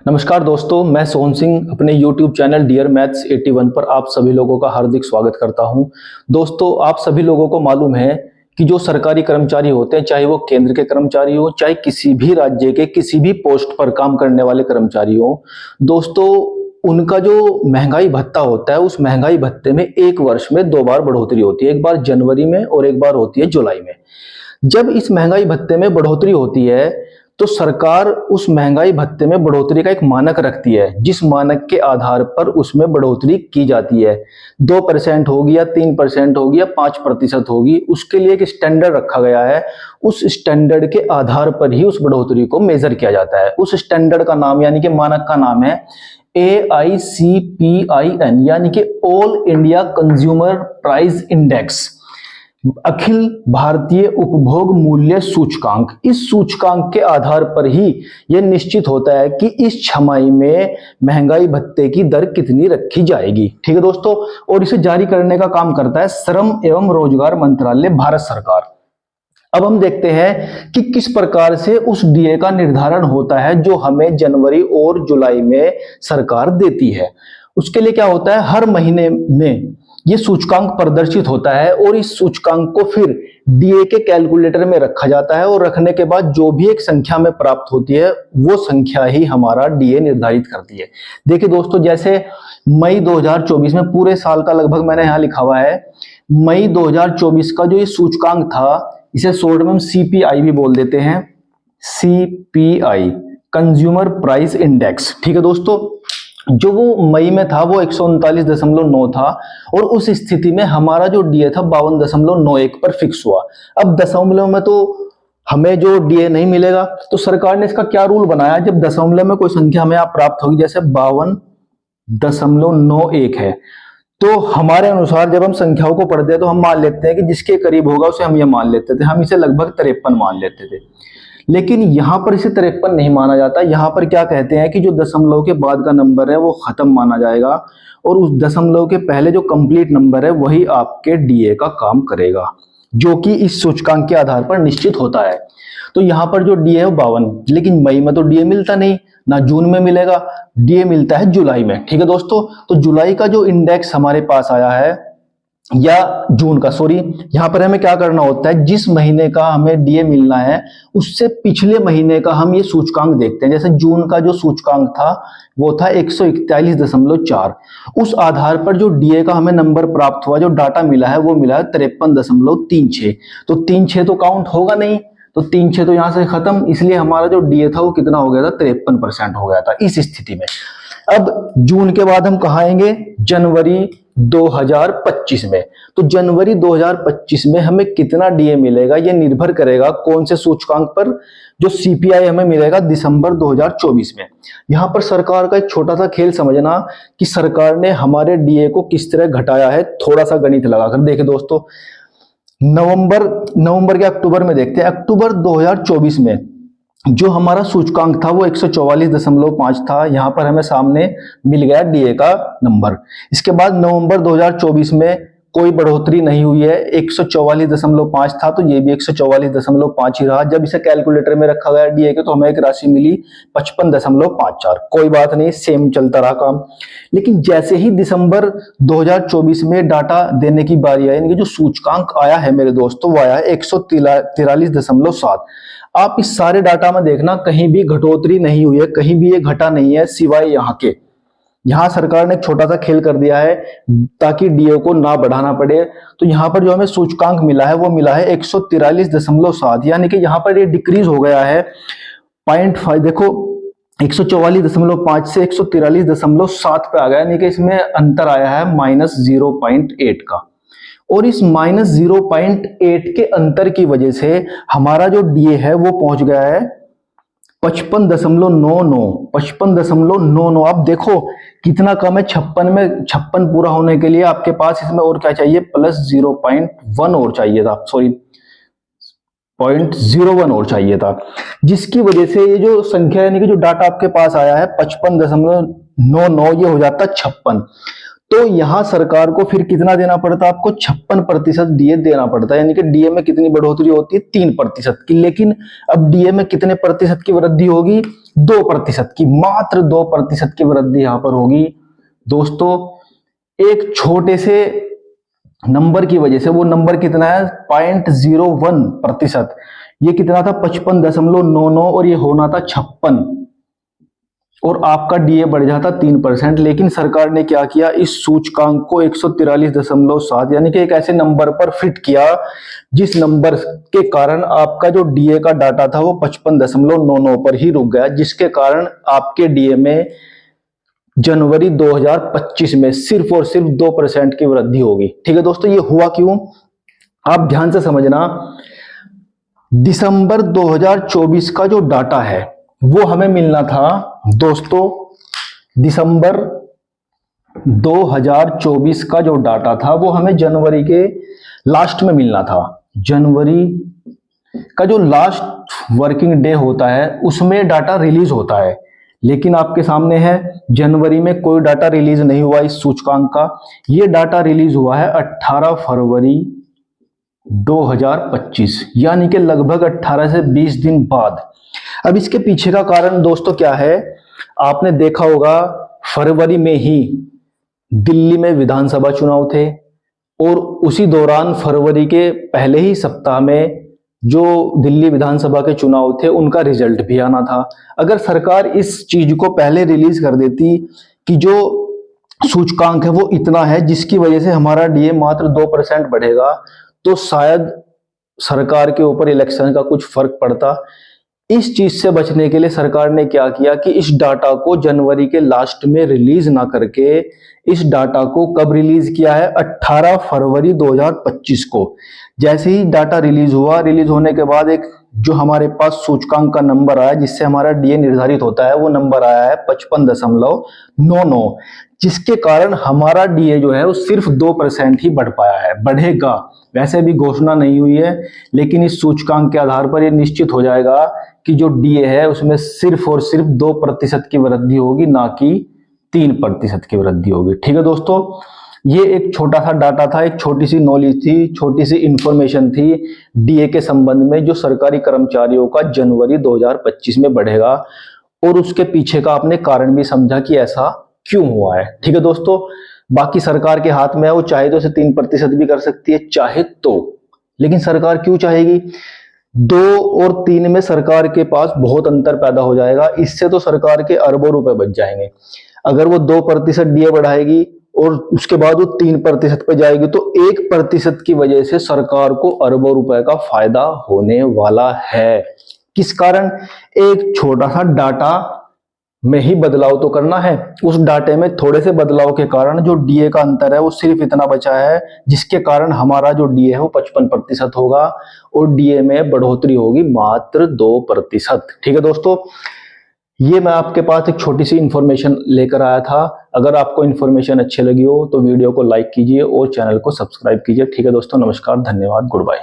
नमस्कार दोस्तों, मैं सोहन सिंह अपने YouTube चैनल डियर मैथ्स 81 पर आप सभी लोगों का हार्दिक स्वागत करता हूं। दोस्तों, आप सभी लोगों को मालूम है कि जो सरकारी कर्मचारी होते हैं, चाहे वो केंद्र के कर्मचारी हो, चाहे किसी भी राज्य के किसी भी पोस्ट पर काम करने वाले कर्मचारी हो, दोस्तों उनका जो महंगाई भत्ता होता है, उस महंगाई भत्ते में एक वर्ष में दो बार बढ़ोतरी होती है। एक बार जनवरी में और एक बार होती है जुलाई में। जब इस महंगाई भत्ते में बढ़ोतरी होती है तो सरकार उस महंगाई भत्ते में बढ़ोतरी का एक मानक रखती है, जिस मानक के आधार पर उसमें बढ़ोतरी की जाती है। 2% होगी या 3% होगी या 5% होगी, उसके लिए एक स्टैंडर्ड रखा गया है। उस स्टैंडर्ड के आधार पर ही उस बढ़ोतरी को मेजर किया जाता है। उस स्टैंडर्ड का नाम यानी कि मानक का नाम है AICPIN, यानी कि all India consumer price index, अखिल भारतीय उपभोग मूल्य सूचकांक। इस सूचकांक के आधार पर ही यह निश्चित होता है कि इस छमाही में महंगाई भत्ते की दर कितनी रखी जाएगी। ठीक है दोस्तों, और इसे जारी करने का काम करता है श्रम एवं रोजगार मंत्रालय, भारत सरकार। अब हम देखते हैं कि किस प्रकार से उस डीए का निर्धारण होता है जो हमें जनवरी और जुलाई में सरकार देती है। उसके लिए क्या होता है, हर महीने में ये सूचकांक प्रदर्शित होता है और इस सूचकांक को फिर डीए के कैलकुलेटर में रखा जाता है और रखने के बाद जो भी एक संख्या में प्राप्त होती है वो संख्या ही हमारा डीए निर्धारित करती है। देखिए दोस्तों, जैसे मई 2024 में पूरे साल का लगभग मैंने यहाँ लिखा हुआ है, मई 2024 का जो ये सूचकांक था, इसे शॉर्ट में हम सीपीआई भी बोल देते हैं, सीपीआई कंज्यूमर प्राइस इंडेक्स। ठीक है दोस्तों, जो वो मई में था वो 139.9 था और उस स्थिति में हमारा जो डीए था 52.91 पर फिक्स हुआ। अब दशमलव में तो हमें जो डीए नहीं मिलेगा, तो सरकार ने इसका क्या रूल बनाया, जब दशमलव में कोई संख्या हमें आप प्राप्त होगी, जैसे 52.91 है, तो हमारे अनुसार जब हम संख्याओं को पढ़ते हैं तो हम मान लेते हैं कि जिसके करीब होगा उसे हम ये मान लेते थे, हम इसे लगभग 53 मान लेते थे। लेकिन यहां पर इसे 53 नहीं माना जाता। यहां पर क्या कहते हैं कि जो दशमलव के बाद का नंबर है वो खत्म माना जाएगा और उस दशमलव के पहले जो कंप्लीट नंबर है वही आपके डीए का काम करेगा, जो कि इस सूचकांक के आधार पर निश्चित होता है। तो यहां पर जो डीए है वो 52, लेकिन मई में तो डीए मिलता नहीं, ना जून में मिलेगा, डीए मिलता है जुलाई में। ठीक है दोस्तों, तो जुलाई का जो इंडेक्स हमारे पास आया है, या जून का, सॉरी, यहां पर हमें क्या करना होता है, जिस महीने का हमें डीए मिलना है उससे पिछले महीने का हम ये सूचकांक देखते हैं। जैसे जून का जो सूचकांक था वो था 141.4, उस आधार पर जो डीए का हमें नंबर प्राप्त हुआ, जो डाटा मिला है वो मिला है 53.36। तो 36 तो काउंट होगा नहीं, तो 36 तो यहां से खत्म, इसलिए हमारा जो डीए था वो कितना हो गया था, 53% हो गया था इस स्थिति में। अब जून के बाद हम कहाँ आएंगे, जनवरी 2025 में। तो जनवरी 2025 में हमें कितना डीए मिलेगा ये निर्भर करेगा कौन से सूचकांक पर, जो सीपीआई हमें मिलेगा दिसंबर 2024 में। यहां पर सरकार का एक छोटा सा खेल समझना कि सरकार ने हमारे डीए को किस तरह घटाया है, थोड़ा सा गणित लगाकर देखिए दोस्तों। नवंबर के अक्टूबर में देखते हैं, अक्टूबर 2024 में जो हमारा सूचकांक था वो 144.5 था, यहां पर हमें सामने मिल गया डीए का नंबर। इसके बाद नवंबर 2024 में कोई बढ़ोतरी नहीं हुई है, 144.5 था, तो ये भी 144.5 ही रहा। जब इसे कैलकुलेटर में रखा गया डीए के, तो हमें एक राशि मिली 55.54। कोई बात नहीं, सेम चलता रहा काम। लेकिन जैसे ही दिसंबर 2024 में डाटा देने की बारी आई, यानी कि जो सूचकांक आया है मेरे दोस्तों, वो आया है 143.7। आप इस सारे डाटा में देखना, कहीं भी घटोतरी नहीं हुई है, कहीं भी ये घटा नहीं है, सिवाय यहाँ के। यहाँ सरकार ने एक छोटा सा खेल कर दिया है ताकि डीए को ना बढ़ाना पड़े। तो यहाँ पर जो हमें सूचकांक मिला है वो मिला है 143.7, यानी कि यहाँ पर ये डिक्रीज हो गया है 0.5। देखो 144.5 से 143.7 पे आ गया, यानी कि इसमें अंतर आया है -0.8 का। और इस -0.8 के अंतर की वजह से हमारा जो डीए है वो पहुंच गया है 55.99। आप देखो कितना कम है, 56 में 56 पूरा होने के लिए आपके पास इसमें और क्या चाहिए, +0.1 और चाहिए था, सॉरी 0.01 और चाहिए था, जिसकी वजह से ये जो संख्या यानी कि जो डाटा आपके पास आया है 55.99, ये हो जाता 56। तो यहां सरकार को फिर कितना देना पड़ता है, आपको 56% डीए देना पड़ता है। यानी कि डीए में कितनी बढ़ोतरी होती है, 3% की। लेकिन अब डीए में कितने प्रतिशत की वृद्धि होगी, 2% की, मात्र 2% की वृद्धि यहां पर होगी दोस्तों। एक छोटे से नंबर की वजह से, वो नंबर कितना है 0.01%, ये कितना था 55.99 और ये होना था 56, और आपका डीए बढ़ जाता 3%। लेकिन सरकार ने क्या किया, इस सूचकांक को 143.7 यानी कि एक ऐसे नंबर पर फिट किया जिस नंबर के कारण आपका जो डीए का डाटा था वो 55.99 पर ही रुक गया, जिसके कारण आपके डीए में जनवरी 2025 में सिर्फ और सिर्फ 2% की वृद्धि होगी। ठीक है दोस्तों, ये हुआ क्यों, आप ध्यान से समझना। दिसंबर 2024 का जो डाटा है वो हमें मिलना था दोस्तों, दिसंबर 2024 का जो डाटा था वो हमें जनवरी के लास्ट में मिलना था। जनवरी का जो लास्ट वर्किंग डे होता है उसमें डाटा रिलीज होता है, लेकिन आपके सामने है जनवरी में कोई डाटा रिलीज नहीं हुआ इस सूचकांक का। ये डाटा रिलीज हुआ है 18 फरवरी 2025, यानी कि लगभग 18 से 20 दिन बाद। अब इसके पीछे का कारण दोस्तों क्या है, आपने देखा होगा फरवरी में ही दिल्ली में विधानसभा चुनाव थे, और उसी दौरान फरवरी के पहले ही सप्ताह में जो दिल्ली विधानसभा के चुनाव थे उनका रिजल्ट भी आना था। अगर सरकार इस चीज को पहले रिलीज कर देती कि जो सूचकांक है वो इतना है जिसकी वजह से हमारा डीए मात्र 2% बढ़ेगा, तो शायद सरकार के ऊपर इलेक्शन का कुछ फर्क पड़ता। इस चीज से बचने के लिए सरकार ने क्या किया कि इस डाटा को जनवरी के लास्ट में रिलीज ना करके इस डाटा को कब रिलीज किया है, 18 फरवरी 2025 को। जैसे ही डाटा रिलीज हुआ, रिलीज होने के बाद एक जो हमारे पास सूचकांक का नंबर आया जिससे हमारा डीए निर्धारित होता है, वो नंबर आया है 55.99, जिसके कारण हमारा डीए जो है वो सिर्फ 2% ही बढ़ पाया है। बढ़ेगा, वैसे भी घोषणा नहीं हुई है, लेकिन इस सूचकांक के आधार पर यह निश्चित हो जाएगा कि जो डीए है उसमें सिर्फ और सिर्फ 2% की वृद्धि होगी, ना कि 3% की वृद्धि होगी। ठीक है दोस्तों, ये एक छोटा सा डाटा था, एक छोटी सी नॉलेज थी, छोटी सी इंफॉर्मेशन थी डीए के संबंध में, जो सरकारी कर्मचारियों का जनवरी 2025 में बढ़ेगा, और उसके पीछे का आपने कारण भी समझा कि ऐसा क्यों हुआ है। ठीक है दोस्तों, बाकी सरकार के हाथ में है, वो चाहे तो इसे 3% भी कर सकती है, चाहे तो। लेकिन सरकार क्यों चाहेगी, 2 और 3 में सरकार के पास बहुत अंतर पैदा हो जाएगा। इससे तो सरकार के अरबों रुपए बच जाएंगे। अगर वो 2% डीए बढ़ाएगी और उसके बाद वो 3% पे जाएगी, तो 1% की वजह से सरकार को अरबों रुपए का फायदा होने वाला है। किस कारण, एक छोटा सा डाटा में ही बदलाव तो करना है, उस डाटे में थोड़े से बदलाव के कारण जो डीए का अंतर है वो सिर्फ इतना बचा है, जिसके कारण हमारा जो डीए है वो 55% होगा और डीए में बढ़ोतरी होगी मात्र 2%। ठीक है दोस्तों, ये मैं आपके पास एक छोटी सी इंफॉर्मेशन लेकर आया था। अगर आपको इंफॉर्मेशन अच्छी लगी हो तो वीडियो को लाइक कीजिए और चैनल को सब्सक्राइब कीजिए। ठीक है दोस्तों, नमस्कार, धन्यवाद, गुड बाय।